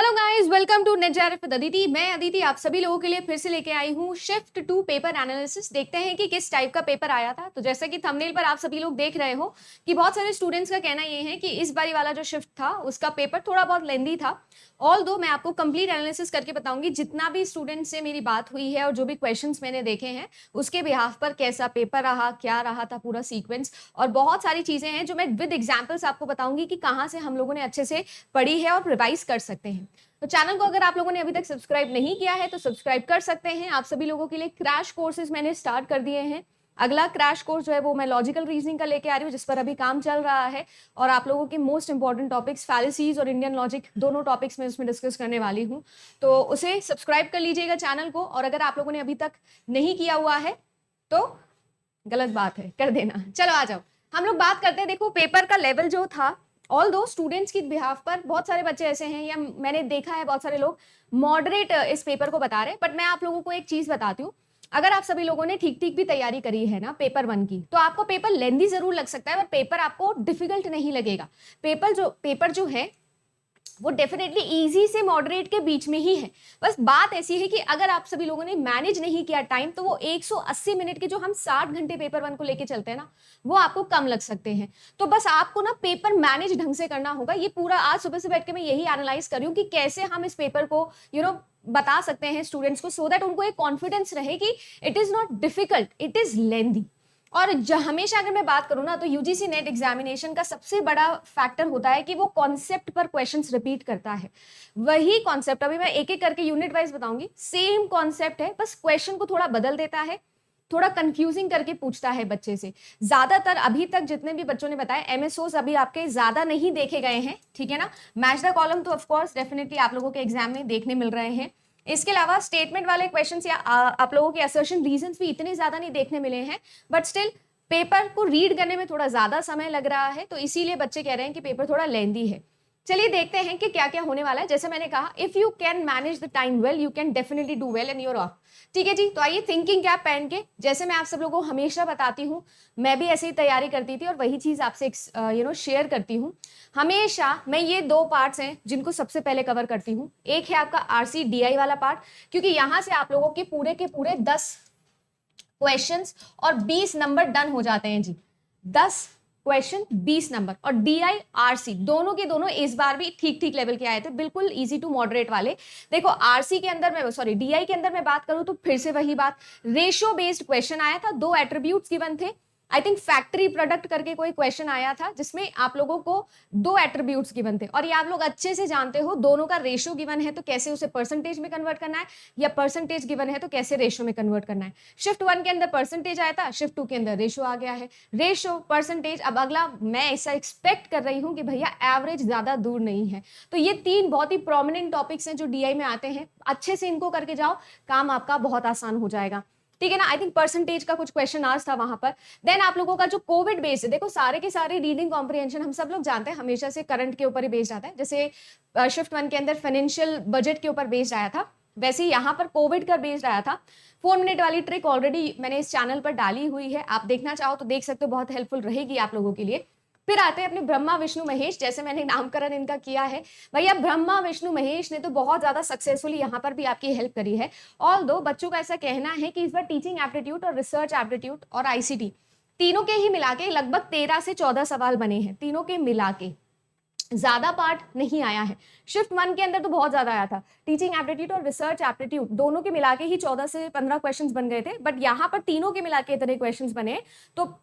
Hello guys, welcome to NET JRF with Aditi. मैं अदिति आप सभी लोगों के लिए फिर से लेके आई हूँ शिफ्ट टू पेपर एनालिसिस। देखते हैं कि किस टाइप का पेपर आया था। तो जैसा कि थंबनेल पर आप सभी लोग देख रहे हो कि बहुत सारे स्टूडेंट्स का कहना ये है कि इस बारी वाला जो शिफ्ट था उसका पेपर थोड़ा बहुत लेंदी था। ऑल्दो मैं आपको कंप्लीट एनालिसिस करके बताऊंगी जितना भी स्टूडेंट से मेरी बात हुई है और जो भी क्वेश्चंस मैंने देखे हैं उसके बिहाफ पर कैसा पेपर रहा, क्या रहा था पूरा सीक्वेंस, और बहुत सारी चीजें हैं जो मैं विद एग्जाम्पल्स आपको बताऊंगी कि कहाँ से हम लोगों ने अच्छे से पढ़ी है और रिवाइज कर सकते हैं। तो चैनल को अगर आप लोगों ने अभी तक सब्सक्राइब नहीं किया है तो सब्सक्राइब कर सकते हैं। आप सभी लोगों के लिए क्रैश कोर्सेज मैंने स्टार्ट कर दिए हैं। अगला क्रैश कोर्स जो है वो मैं लॉजिकल रीजनिंग का लेके आ रही हूँ, जिस पर अभी काम चल रहा है, और आप लोगों के मोस्ट इंपॉर्टेंट टॉपिक्स फैलेसीज और इंडियन लॉजिक दोनों टॉपिक्स में उसमें डिस्कस करने वाली हूँ। तो उसे सब्सक्राइब कर लीजिएगा चैनल को, और अगर आप लोगों ने अभी तक नहीं किया हुआ है तो गलत बात है, कर देना। चलो आ जाओ, हम लोग बात करते हैं। देखो पेपर का लेवल जो था, ऑल दो स्टूडेंट्स की बिहाफ पर बहुत सारे बच्चे ऐसे हैं, या मैंने देखा है बहुत सारे लोग मॉडरेट इस पेपर को बता रहे हैं, बट मैं आप लोगों को एक चीज बताती हूँ। अगर आप सभी लोगों ने ठीक ठीक भी तैयारी करी है ना पेपर 1 की, तो आपको पेपर लेंदी जरूर लग सकता है, पर पेपर आपको डिफिकल्ट नहीं लगेगा। पेपर जो है वो डेफिनेटली इजी से मॉडरेट के बीच में ही है। बस बात ऐसी है कि अगर आप सभी लोगों ने मैनेज नहीं किया टाइम, तो वो 180 मिनट के जो हम 60 घंटे पेपर 1 को लेके चलते हैं ना, वो आपको कम लग सकते हैं। तो बस आपको ना पेपर मैनेज ढंग से करना होगा। ये पूरा आज सुबह से बैठ के मैं यही एनालाइज कर रही हूँ कि कैसे हम इस पेपर को बता सकते हैं स्टूडेंट्स को, सो दैट उनको एक कॉन्फिडेंस रहे कि it is not difficult, it is lengthy. और हमेशा अगर मैं बात करूं ना, तो यूजीसी नेट एग्जामिनेशन का सबसे बड़ा फैक्टर होता है कि वो कॉन्सेप्ट पर क्वेश्चंस रिपीट करता है। वही कॉन्सेप्ट अभी मैं एक एक करके यूनिट वाइज बताऊंगी, सेम कॉन्सेप्ट है, बस क्वेश्चन को थोड़ा बदल देता है, थोड़ा कंफ्यूजिंग करके पूछता है बच्चे से। ज्यादातर अभी तक जितने भी बच्चों ने बताया, एमएसओस अभी आपके ज्यादा नहीं देखे गए हैं, ठीक है ना। मैच द कॉलम तो ऑफकोर्स डेफिनेटली आप लोगों के एग्जाम में देखने मिल रहे हैं। इसके अलावा स्टेटमेंट वाले क्वेश्चंस या आप लोगों के असर्शन रीजंस भी इतने ज्यादा नहीं देखने मिले हैं, बट स्टिल पेपर को रीड करने में थोड़ा ज्यादा समय लग रहा है, तो इसीलिए बच्चे कह रहे हैं कि पेपर थोड़ा लेंदी है। चलिए देखते हैं कि क्या क्या होने वाला है। जैसे मैंने कहा, if you can manage the time well, you can definitely do well in your of. ठीक है जी, तो आइए थिंकिंग कैप पहन के, जैसे मैं आप सब लोगों को हमेशा बताती हूँ, मैं भी ऐसे ही तैयारी करती थी और वही चीज आपसे शेयर करती हूँ। हमेशा मैं ये 2 पार्ट्स हैं जिनको सबसे पहले कवर करती हूँ। एक है आपका आरसी डीआई वाला पार्ट, क्योंकि यहां से आप लोगों के पूरे 10 क्वेश्चंस और 20 नंबर डन हो जाते हैं जी। 10 क्वेश्चन 20 नंबर, और डीआई आरसी दोनों के दोनों इस बार भी ठीक ठीक लेवल के आए थे, बिल्कुल इजी टू मॉडरेट वाले। देखो आरसी के अंदर मैं डीआई के अंदर मैं बात करूं तो फिर से वही बात, रेशियो बेस्ड क्वेश्चन आया था, 2 एट्रीब्यूट्स गिवन थे। आई थिंक फैक्ट्री प्रोडक्ट करके कोई क्वेश्चन आया था जिसमें आप लोगों को 2 एट्रीब्यूट्स गिवन थे, और ये आप लोग अच्छे से जानते हो, दोनों का रेशियो गिवन है तो कैसे उसे परसेंटेज में कन्वर्ट करना है, या परसेंटेज गिवन है तो कैसे रेशियो में कन्वर्ट करना है। शिफ्ट 1 के अंदर परसेंटेज आया था, शिफ्ट 2 के अंदर रेशियो आ गया है। रेशियो परसेंटेज, अब अगला मैं ऐसा एक्सपेक्ट कर रही हूं कि भैया एवरेज ज्यादा दूर नहीं है। तो ये 3 बहुत ही प्रोमिनेंट टॉपिक्स हैं जो डीआई में आते हैं, अच्छे से इनको करके जाओ, काम आपका बहुत आसान हो जाएगा, ठीक है ना। आई थिंक परसेंटेज का कुछ क्वेश्चन आज था वहां पर। देन आप लोगों का जो कोविड बेस्ड है, देखो सारे के सारे रीडिंग कॉम्प्रिहेंशन हम सब लोग जानते हैं हमेशा से करंट के ऊपर ही बेस्ड आता है। जैसे शिफ्ट 1 के अंदर फाइनेंशियल बजट के ऊपर बेस्ड आया था, वैसे ही यहाँ पर कोविड का बेस्ड आया था। 4 मिनट वाली ट्रिक ऑलरेडी मैंने इस चैनल पर डाली हुई है, आप देखना चाहो तो देख सकते हो, बहुत हेल्पफुल रहेगी आप लोगों के लिए। फिर आते हैं अपने ब्रह्मा विष्णु महेश, जैसे मैंने नामकरण इनका किया है, भैया ब्रह्मा विष्णु महेश ने तो बहुत ज्यादा सक्सेसफुली यहाँ पर भी आपकी हेल्प करी है। ऑल दो बच्चों का ऐसा कहना है कि इस बार टीचिंग एप्टीट्यूड और रिसर्च एप्टीट्यूड और आईसीटी तीनों के ही मिला के लगभग 13 से 14 सवाल बने हैं, तीनों के मिला के, ज्यादा पार्ट नहीं आया है। शिफ्ट 1 के अंदर तो बहुत ज्यादा आया था, टीचिंग एप्टीट्यूड और रिसर्च एप्टीट्यूड दोनों के मिला के ही 14 से 15 क्वेश्चंस बन गए थे, बट यहाँ पर तीनों के मिला के इतने क्वेश्चंस बने, तो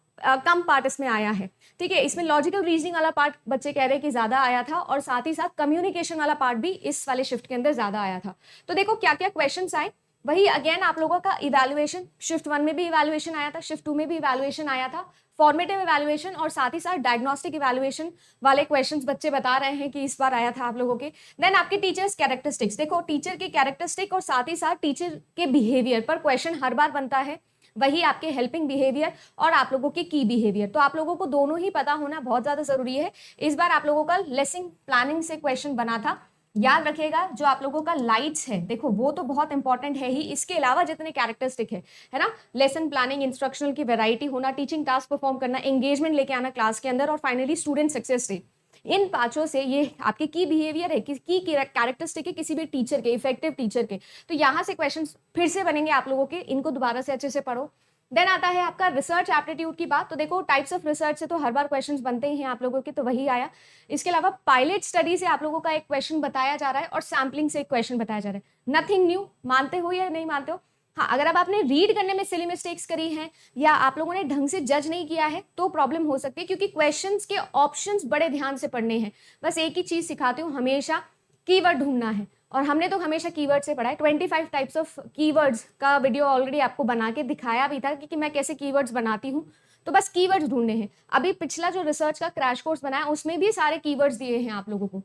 कम पार्ट इसमें आया है, ठीक है। इसमें लॉजिकल रीजनिंग वाला पार्ट बच्चे कह रहे हैं कि ज्यादा आया था, और साथ ही साथ कम्युनिकेशन वाला पार्ट भी इस वाले शिफ्ट के अंदर ज्यादा आया था। तो देखो क्या क्या क्वेश्चन आए, वही अगेन आप लोगों का इवैल्यूएशन, शिफ्ट 1 में भी इवैल्यूएशन आया था, शिफ्ट 2 में भी इवैल्यूएशन आया था, फॉर्मेटिव इवैल्यूएशन और साथ ही साथ डायग्नोस्टिक इवैल्यूएशन वाले क्वेश्चंस बच्चे बता रहे हैं कि इस बार आया था आप लोगों के। देन आपके टीचर्स कैरेक्टरिस्टिक्स, देखो टीचर के कैरेक्टरिस्टिक और साथ ही साथ टीचर के बिहेवियर पर क्वेश्चन हर बार बनता है, वही आपके हेल्पिंग बिहेवियर और आप लोगों के की बिहेवियर, तो आप लोगों को दोनों ही पता होना बहुत ज्यादा जरूरी है। इस बार आप लोगों का लेसन प्लानिंग से क्वेश्चन बना था, याद रखिएगा। जो आप लोगों का लाइट्स है, देखो वो तो बहुत इंपॉर्टेंट है ही, इसके अलावा जितने कैरेक्टरिस्टिक है ना, लेसन प्लानिंग, इंस्ट्रक्शनल की वैरायटी होना, टीचिंग टास्क परफॉर्म करना, एंगेजमेंट लेके आना क्लास के अंदर, और फाइनली स्टूडेंट सक्सेस रेट, इन पांचों से ये आपके की बिहेवियर है, की कैरेक्टरिस्टिक है किसी भी टीचर के, इफेक्टिव टीचर के। तो यहाँ से क्वेश्चन फिर से बनेंगे आप लोगों के, इनको दोबारा से अच्छे से पढ़ो। देन आता है आपका रिसर्च एप्टीट्यूड की बात। तो देखो टाइप्स ऑफ रिसर्च से तो हर बार क्वेश्चंस बनते ही हैं आप लोगों के, तो वही आया। इसके अलावा पायलट स्टडी से आप लोगों का एक क्वेश्चन बताया जा रहा है और सैम्पलिंग से एक क्वेश्चन बताया जा रहा है। नथिंग न्यू, मानते हो या नहीं मानते हो? हाँ, अगर अब आपने रीड करने में सिली मिस्टेक्स करी हैं या आप लोगों ने ढंग से जज नहीं किया है तो प्रॉब्लम हो सकती है, क्योंकि क्वेश्चंस के ऑप्शंस बड़े ध्यान से पढ़ने हैं। बस एक ही चीज सिखाती हूँ, हमेशा कीवर्ड ढूंढना है, और हमने तो हमेशा कीवर्ड से पढ़ा है। 25 टाइप्स ऑफ कीवर्ड्स का वीडियो ऑलरेडी आपको बना के दिखाया भी था कि मैं कैसे कीवर्ड्स बनाती हूँ। तो बस कीवर्ड्स ढूंढने हैं। अभी पिछला जो रिसर्च का क्रैश कोर्स बनाया उसमें भी सारे कीवर्ड्स दिए हैं आप लोगों को।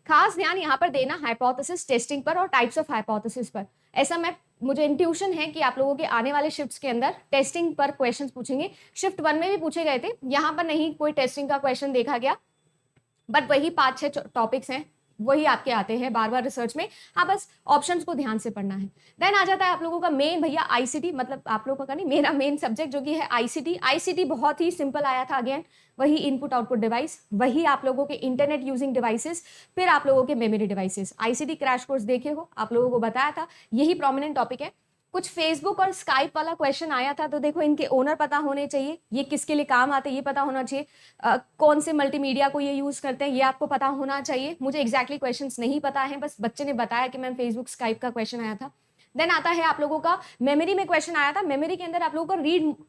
खास ध्यान यहाँ पर देना हाइपोथेसिस टेस्टिंग पर और टाइप्स ऑफ हाइपोथेसिस पर। ऐसा मुझे इंट्यूशन है कि आप लोगों के आने वाले शिफ्ट्स के अंदर टेस्टिंग पर क्वेश्चंस पूछेंगे। शिफ्ट 1 में भी पूछे गए थे, यहाँ पर नहीं कोई टेस्टिंग का क्वेश्चन देखा गया, बट वही 5-6 टॉपिक्स हैं, वही आपके आते हैं बार बार रिसर्च में। हाँ, बस ऑप्शंस को ध्यान से पढ़ना है। देन आ जाता है आप लोगों का मेन भैया आईसीटी, मतलब आप लोगों का नहीं, मेरा मेन सब्जेक्ट जो कि है आईसीटी। आईसीटी बहुत ही सिंपल आया था। अगेन वही इनपुट आउटपुट डिवाइस, वही आप लोगों के इंटरनेट यूजिंग डिवाइसेस, फिर आप लोगों के memory devices. ICT crash course देखे हो, आप लोगों को बताया था, यही प्रोमिनेंट टॉपिक है। कुछ फेसबुक और स्काइप वाला क्वेश्चन आया था, तो देखो इनके ओनर पता होने चाहिए, ये किसके लिए काम आते हैं ये पता होना चाहिए, कौन से मल्टीमीडिया को ये यूज करते हैं ये आपको पता होना चाहिए। मुझे एग्जैक्टली क्वेश्चंस नहीं पता है, बस बच्चे ने बताया कि मैम फेसबुक स्काइप का क्वेश्चन आया था। देन आता है आप लोगों का मेमोरी में क्वेश्चन आया था। मेमोरी के अंदर आप लोगों का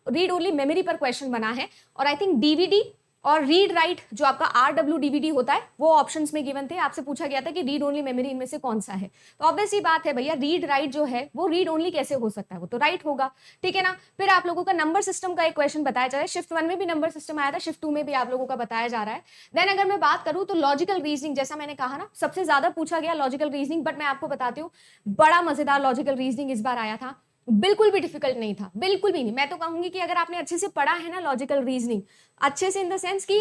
रीड ओनली मेमोरी पर क्वेश्चन बना है, और आई थिंक डीवीडी और रीड राइट जो आपका RWDVD होता है वो ऑप्शंस में गिवन थे। आपसे पूछा गया था कि रीड ओनली मेमोरी इनमें से कौन सा है। तो ऑब्वियस ही बात है भैया, रीड राइट जो है वो रीड ओनली कैसे हो सकता है, वो तो राइट होगा, ठीक है ना। फिर आप लोगों का नंबर सिस्टम का एक क्वेश्चन बताया जा रहा है। शिफ्ट 1 में भी नंबर सिस्टम आया था, शिफ्ट 2 में भी आप लोगों का बताया जा रहा है। देन अगर मैं बात करूं तो लॉजिकल रीजनिंग, जैसा मैंने कहा ना सबसे ज्यादा पूछा गया लॉजिकल रीजनिंग, बट मैं आपको बताती हूँ बड़ा मजेदार लॉजिकल रीजनिंग इस बार आया था। बिल्कुल भी डिफिकल्ट नहीं था, बिल्कुल भी नहीं। मैं तो कहूंगी कि अगर आपने अच्छे से पढ़ा है ना लॉजिकल रीजनिंग, अच्छे से इन द सेंस की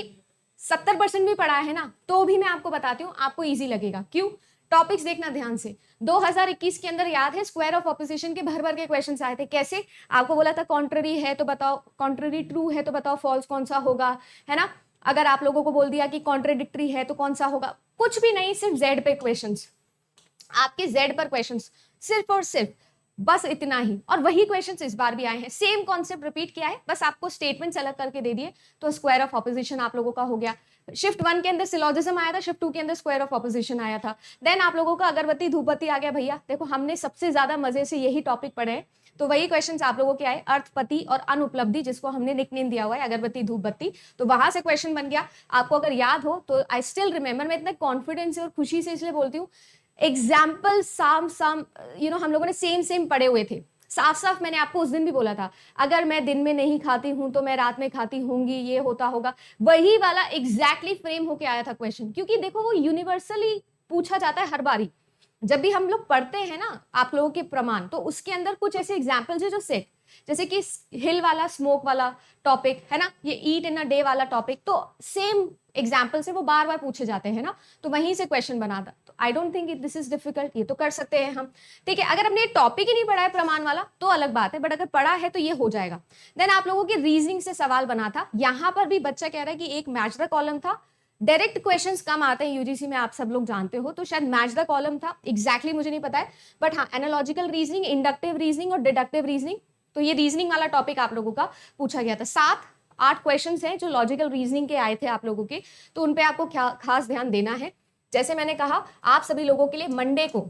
70% भी पढ़ा है ना, तो भी मैं आपको बताती हूँ आपको इजी लगेगा। क्यों? टॉपिक्स देखना ध्यान से। 2021 के अंदर याद है स्क्वायर ऑफ ऑपोजिशन के भर भर के क्वेश्चंस आए थे। कैसे? आपको बोला था कॉन्ट्ररी है तो बताओ, कॉन्ट्ररी ट्रू है तो बताओ फॉल्स कौन सा होगा, है ना। अगर आप लोगों को बोल दिया कि कॉन्ट्रडिक्टरी है तो कौन सा होगा, कुछ भी नहीं, सिर्फ जेड पे क्वेश्चंस, आपके जेड पर क्वेश्चंस, सिर्फ और सिर्फ, बस इतना ही। और वही क्वेश्चंस इस बार भी आए हैं, सेम कॉन्सेप्ट रिपीट किया है, बस आपको स्टेटमेंट्स अलग करके दे दिए। तो स्क्वायर ऑफ ऑपोजिशन आप लोगों का हो गया। शिफ्ट 1 के अंदर सिलोजिज्म आया था, शिफ्ट 2 के अंदर स्क्वायर ऑफ ऑपोजिशन आया था। देन आप लोगों का अगरबत्ती धूपबत्ती आ गया भैया। देखो हमने सबसे ज्यादा मजे से यही टॉपिक पढ़े हैं, तो वही क्वेश्चंस आप लोगों के आए, अर्थपति और अनुपलब्धि, जिसको हमने निकनेम दिया हुआ है अगरबत्ती धूपबत्ती। तो वहां से क्वेश्चन बन गया। आपको अगर याद हो तो आई स्टिल रिमेंबर, मैं इतना कॉन्फिडेंस और खुशी से इसलिए बोलती हूँ, एग्जाम्पल साम हम लोगों ने सेम पढ़े हुए थे। साफ साफ मैंने आपको उस दिन भी बोला था, अगर मैं दिन में नहीं खाती हूं तो मैं रात में खाती होंगी, ये होता होगा। वही वाला एग्जैक्टली फ्रेम होके आया था क्वेश्चन, क्योंकि देखो वो यूनिवर्सली पूछा जाता है हर बारी। जब भी हम लोग पढ़ते हैं ना आप लोगों के प्रमाण, तो उसके अंदर कुछ ऐसे एग्जाम्पल्स है जो सेट, जैसे कि हिल वाला, स्मोक वाला टॉपिक है ना, ये ईट इन अ डे वाला टॉपिक, तो सेम एग्जाम्पल से वो बार बार पूछे जाते हैं ना, तो वहीं से क्वेश्चन बना था। तो I don't think this is difficult, ये तो कर सकते हैं हम, ठीक है। अगर हमने टॉपिक ही नहीं पढ़ा है प्रमाण वाला तो अलग बात है, बट अगर पढ़ा है तो ये हो जाएगा। देन आप लोगों के रीजनिंग से सवाल बना था। यहाँ पर भी बच्चा कह रहा है कि एक मैच द कॉलम था। डायरेक्ट क्वेश्चंस कम आते हैं यूजीसी में, आप सब लोग जानते हो, तो शायद मैच द कॉलम था, एग्जैक्टली मुझे नहीं पता है, बट हाँ एनालॉजिकल रीजनिंग, इंडक्टिव रीजनिंग और डिडक्टिव रीजनिंग, तो ये रीजनिंग वाला टॉपिक आप लोगों का पूछा गया था। 7-8 क्वेश्चंस हैं जो लॉजिकल रीजनिंग के आए थे आप लोगों के, तो उन पे आपको खास ध्यान देना है। जैसे मैंने कहा आप सभी लोगों के लिए मंडे को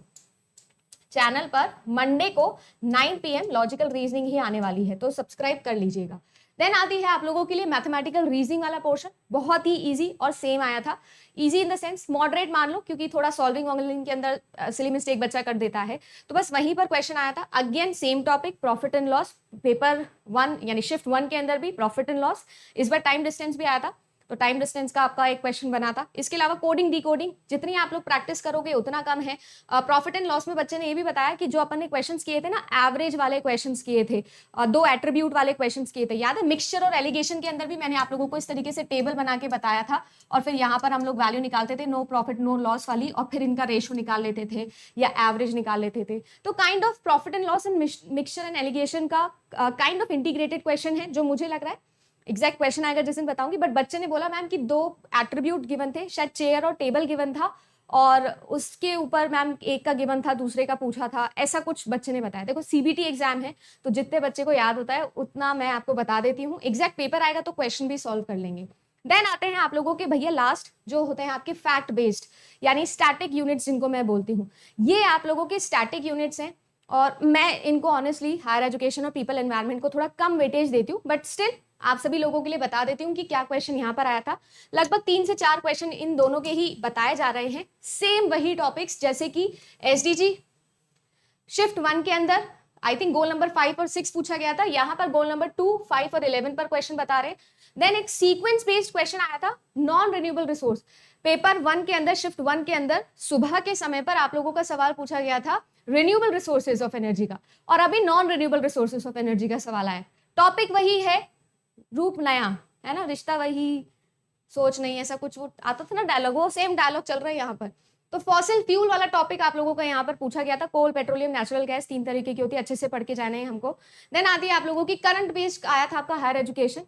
चैनल पर मंडे को 9 PM लॉजिकल रीजनिंग ही आने वाली है, तो सब्सक्राइब कर लीजिएगा। देन आती है आप लोगों के लिए मैथमेटिकल रीजनिंग वाला पोर्शन, बहुत ही इजी और सेम आया था। Easy in the sense moderate मान लो, क्योंकि थोड़ा सॉल्विंग वॉल्विंग के अंदर सिली मिस्टेक बच्चा कर देता है, तो बस वहीं पर क्वेश्चन आया था। Again same topic, profit and loss, paper 1 यानी शिफ्ट 1 के अंदर भी प्रॉफिट एंड लॉस। इस बार टाइम डिस्टेंस भी आया था, तो टाइम डिस्टेंस का आपका एक क्वेश्चन बना था। इसके अलावा कोडिंग डिकोडिंग, जितनी आप लोग प्रैक्टिस करोगे उतना कम है। प्रॉफिट एंड लॉस में बच्चे ने ये भी बताया कि जो अपन ने क्वेश्चंस किए थे ना, एवरेज वाले क्वेश्चंस किए थे, 2 एट्रीब्यूट वाले क्वेश्चंस किए थे, याद है। मिक्सचर और एलिगेशन के अंदर भी मैंने आप लोगों को इस तरीके से टेबल बना के बताया था, और फिर यहाँ पर हम लोग वैल्यू निकालते थे, नो प्रॉफिट नो लॉस वाली, और फिर इनका रेशो निकाल लेते थे या एवरेज निकाल लेते थे। तो kind of profit and loss and mixture and allegation का काइंड ऑफ इंटीग्रेटेड क्वेश्चन है, जो मुझे लग रहा है एग्जैक्ट क्वेश्चन आएगा जिस दिन बताऊंगी, बट बच्चे ने बोला मैम कि 2 एट्रीब्यूट गिवन थे, शायद चेयर और टेबल गिवन था, और उसके ऊपर मैम एक का गिवन था, दूसरे का पूछा था, ऐसा कुछ बच्चे ने बताया। देखो सीबीटी एग्जाम है तो जितने बच्चे को याद होता है उतना मैं आपको बता देती हूँ, एग्जैक्ट पेपर आएगा तो क्वेश्चन भी सॉल्व कर लेंगे। देन आते हैं आप लोगों के भैया लास्ट जो होते हैं आपके फैक्ट बेस्ड यानी स्टैटिक यूनिट्स जिनको मैं बोलती हूँ। ये आप लोगों के स्टैटिक यूनिट्स हैं और मैं इनको ऑनेस्टली हायर एजुकेशन और पीपल एनवायरनमेंट को थोड़ा कम वेटेज देती हूँ, बट स्टिल आप सभी लोगों के लिए बता देती हूँ कि क्या क्वेश्चन यहाँ पर आया था। लगभग 3 से 4 क्वेश्चन इन दोनों के ही बताए जा रहे हैं, सेम वही टॉपिक्स जैसे कि एसडीजी शिफ्ट 1 के अंदर आई थिंक गोल नंबर 5 और 6 पूछा गया था, यहाँ पर गोल नंबर 2, 5 और 11 पर क्वेश्चन बता रहे हैं। देन एक सीक्वेंस बेस्ड क्वेश्चन आया था नॉन रिन्यूएबल रिसोर्स, पेपर 1 के अंदर शिफ्ट 1 के अंदर सुबह के समय पर आप लोगों का सवाल पूछा गया था रिन्यूएबल रिसोर्सेज ऑफ एनर्जी का, और अभी non renewable resources of energy का सवाल आया। टॉपिक वही है, रूप नया है ना, रिश्ता वही सोच नहीं, ऐसा कुछ वो आता था ना डायलॉग, वो सेम डायलॉग चल रहा है यहाँ पर। तो फॉसिल फ्यूल वाला टॉपिक आप लोगों का यहाँ पर पूछा गया था, कोल, पेट्रोलियम, नेचुरल गैस 3 तरीके की होती है, अच्छे से पढ़ के जाने हैं हमको। देन आती है आप लोगों की करंट बेस्ड आया था आपका हायर एजुकेशन,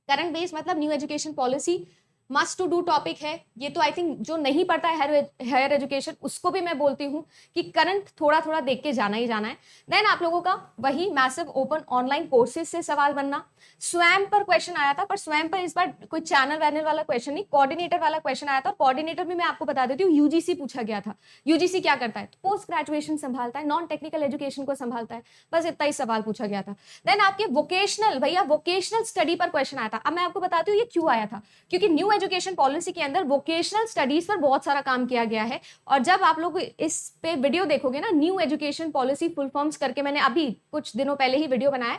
करंट बेस्ड मतलब new education policy must to do topic है। ये तो आई थिंक जो नहीं पढ़ता है हायर एजुकेशन उसको भी मैं बोलती हूँ कि करंट थोड़ा थोड़ा देख के जाना ही जाना है। देन आप लोगों का वही मैसिव ओपन ऑनलाइन कोर्सेज से सवाल बनना, स्वयं पर क्वेश्चन आया था, पर स्वयं पर इस बार कोई चैनल वैनल वाला क्वेश्चन नहीं, कोऑर्डिनेटर वाला क्वेश्चन आया था। कोऑर्डिनेटर भी मैं आपको बता देती हूँ यूजीसी पूछा गया था। यूजीसी क्या करता है, पोस्ट ग्रेजुएशन संभालता है, नॉन टेक्निकल एजुकेशन को संभालता है, बस इतना ही सवाल पूछा गया था। देन आपके वोकेशनल भैया वोकेशनल स्टडी पर क्वेश्चन आया था। अब मैं आपको बताती हूँ ये क्यों आया था, क्योंकि न्यू एजुकेशन पॉलिसी के अंदर वोकेशनल स्टडीज पर बहुत सारा काम किया गया है। और जब आप लोग इस पे वीडियो देखोगे ना, new education policy full forms करके मैंने अभी कुछ दिनों पहले ही वीडियो बनाया,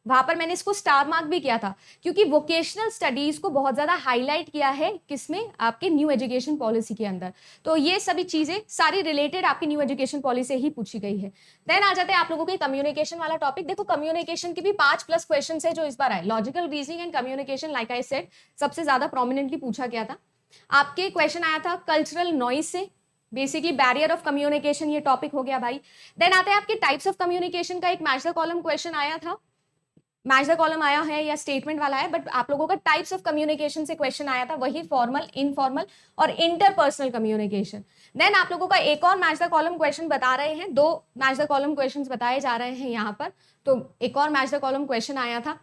वहां पर मैंने इसको स्टार मार्क भी किया था, क्योंकि वोकेशनल स्टडीज को बहुत ज्यादा हाईलाइट किया है किसमें, आपके न्यू एजुकेशन पॉलिसी के अंदर। तो ये सभी चीजें सारी रिलेटेड आपकी न्यू एजुकेशन पॉलिसी ही पूछी गई है। देन आ जाते हैं आप लोगों के कम्युनिकेशन वाला टॉपिक। देखो कम्युनिकेशन के भी 5+ क्वेश्चन है जो इस बार आए, logical reasoning and communication like I said सबसे ज्यादा प्रोमिनेंटली पूछा गया था। आपके क्वेश्चन आया था कल्चरल नॉइज से, बेसिकली बैरियर ऑफ कम्युनिकेशन, ये टॉपिक हो गया भाई। देन आते हैं आपके टाइप्स ऑफ कम्युनिकेशन का एक मैच द कॉलम क्वेश्चन आया था, मैच द कॉलम आया है या स्टेटमेंट वाला है, बट आप लोगों का टाइप्स ऑफ कम्युनिकेशन से क्वेश्चन आया था, वही फॉर्मल, इनफॉर्मल और इंटरपर्सनल कम्युनिकेशन। देन आप लोगों का एक और मैच द कॉलम क्वेश्चन बता रहे हैं, 2 मैच द कॉलम क्वेश्चन बताए जा रहे हैं यहाँ पर, तो एक और मैच द कॉलम क्वेश्चन आया था।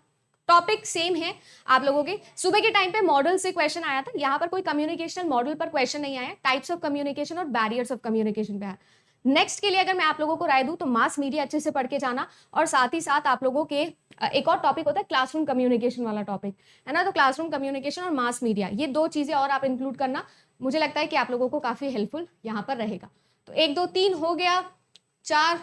टॉपिक सेम है आप लोगों के। सुबह के टाइम पे मॉडल से क्वेश्चन आया था, यहाँ पर कोई कम्युनिकेशन मॉडल पर क्वेश्चन नहीं आया, टाइप्स ऑफ कम्युनिकेशन और बैरियर्स ऑफ कम्युनिकेशन पे आया। नेक्स्ट के लिए अगर मैं आप लोगों को राय दूं तो मास मीडिया अच्छे से पढ़ के जाना, और साथ ही साथ आप लोगों के एक और टॉपिक होता है क्लासरूम कम्युनिकेशन वाला टॉपिक, है ना। तो क्लासरूम कम्युनिकेशन और मास मीडिया, ये 2 चीजें और आप इंक्लूड करना, मुझे लगता है कि आप लोगों को काफी हेल्पफुल यहाँ पर रहेगा। तो 1 2 3 हो गया, 4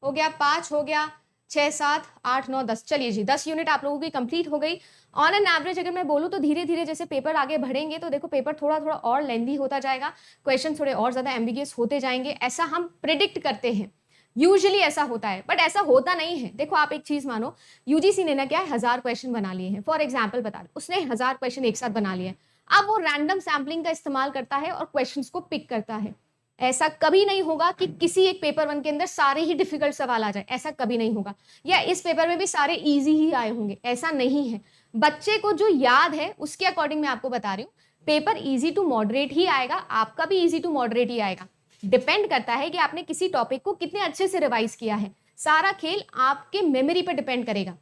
हो गया, 5 हो गया, 6 7 8 9 10, चलिए जी 10 यूनिट आप लोगों की कंप्लीट हो गई। ऑन एन एवरेज अगर मैं बोलूँ तो धीरे धीरे जैसे पेपर आगे बढ़ेंगे तो देखो पेपर थोड़ा थोड़ा और लेंदी होता जाएगा, क्वेश्चन थोड़े और ज्यादा एम्बिगियस होते जाएंगे, ऐसा हम प्रिडिक्ट करते हैं, यूजुअली ऐसा होता है, बट ऐसा होता नहीं है। देखो आप एक चीज मानो, यूजीसी ने ना क्या है 1000 क्वेश्चन बना लिए हैं, फॉर एग्जाम्पल बता दो, उसने 1000 क्वेश्चन एक साथ बना लिए हैं। अब वो रैंडम सैम्पलिंग का इस्तेमाल करता है और क्वेश्चन को पिक करता है। ऐसा कभी नहीं होगा कि किसी एक पेपर 1 के अंदर सारे ही डिफिकल्ट सवाल आ जाए, ऐसा कभी नहीं होगा, या इस पेपर में भी सारे इजी ही आए होंगे, ऐसा नहीं है। बच्चे को जो याद है उसके अकॉर्डिंग मैं आपको बता रही हूँ, पेपर इजी टू मॉडरेट ही आएगा, आपका भी इजी टू मॉडरेट ही आएगा। डिपेंड करता है कि आपने किसी टॉपिक को कितने अच्छे से रिवाइज किया है, सारा खेल आपके मेमोरी पर डिपेंड करेगा।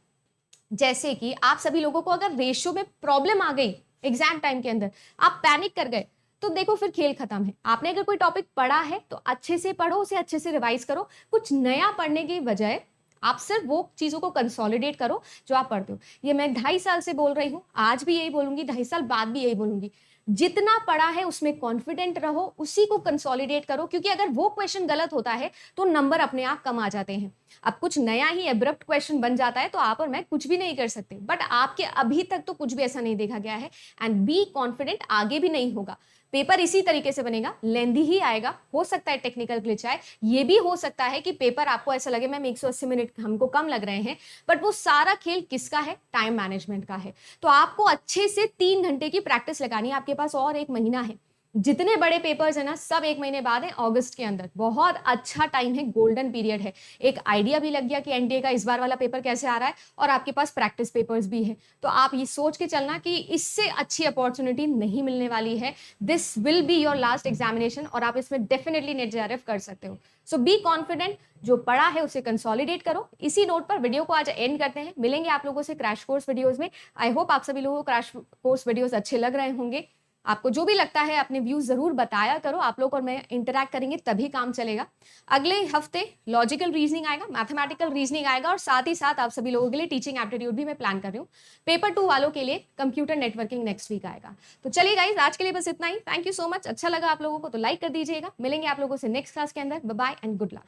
जैसे कि आप सभी लोगों को अगर रेशियो में प्रॉब्लम आ गई एग्जाम टाइम के अंदर, आप पैनिक कर गए, तो देखो फिर खेल खत्म है। आपने अगर कोई टॉपिक पढ़ा है तो अच्छे से पढ़ो, उसे अच्छे से रिवाइज करो, कुछ नया पढ़ने की बजाय आप सिर्फ वो चीजों को कंसोलिडेट करो जो आप पढ़ते हो। ये मैं 2.5 साल से बोल रही हूँ, आज भी यही बोलूंगी, 2.5 साल बाद भी यही बोलूंगी। जितना पढ़ा है उसमें कॉन्फिडेंट रहो, उसी को कंसोलिडेट करो, क्योंकि अगर वो क्वेश्चन गलत होता है तो नंबर अपने आप कम आ जाते हैं। अब कुछ नया ही एब्रप्ट क्वेश्चन बन जाता है तो आप और मैं कुछ भी नहीं कर सकते, बट आपके अभी तक तो कुछ भी ऐसा नहीं देखा गया है। एंड बी कॉन्फिडेंट, आगे भी नहीं होगा, पेपर इसी तरीके से बनेगा, लेंदी ही आएगा। हो सकता है टेक्निकल ग्लिच आए, ये भी हो सकता है कि पेपर आपको ऐसा लगे मैम 180 मिनट हमको कम लग रहे हैं, बट वो सारा खेल किसका है, टाइम मैनेजमेंट का है। तो आपको अच्छे से 3 घंटे की प्रैक्टिस लगानी है, आपके पास और 1 महीना है। जितने बड़े पेपर्स हैं ना सब 1 महीने बाद हैं अगस्त के अंदर। बहुत अच्छा टाइम है, गोल्डन पीरियड है। एक आइडिया भी लग गया कि एनडीए का इस बार वाला पेपर कैसे आ रहा है और आपके पास प्रैक्टिस पेपर्स भी हैं। तो आप ये सोच के चलना कि इससे अच्छी अपॉर्च्युनिटी नहीं मिलने वाली है। This will be your last examination और आप इसमें डेफिनेटली नेट जेआरएफ कर सकते हो। सो बी कॉन्फिडेंट, जो पढ़ा है उसे कंसोलिडेट करो। इसी नोट पर वीडियो को आज एंड करते हैं। मिलेंगे आप लोगों से क्रैश कोर्स वीडियोस में। आई होप आप सभी लोगों को क्रैश कोर्स वीडियोस अच्छे लग रहे होंगे। आपको जो भी लगता है अपने व्यूज जरूर बताया करो। आप लोग और मैं इंटरैक्ट करेंगे तभी काम चलेगा। अगले हफ्ते लॉजिकल रीजनिंग आएगा, मैथमेटिकल रीजनिंग आएगा और साथ ही साथ आप सभी लोगों के लिए टीचिंग एप्टीट्यूड भी मैं प्लान कर रही हूँ। पेपर 2 वालों के लिए कंप्यूटर नेटवर्किंग नेक्स्ट वीक आएगा। तो चलिए गाइज, आज के लिए बस इतना ही। Thank you so much. अच्छा लगा आप लोगों को तो लाइक कर दीजिएगा। मिलेंगे आप लोगों से नेक्स्ट क्लास के अंदर। Bye bye and good luck.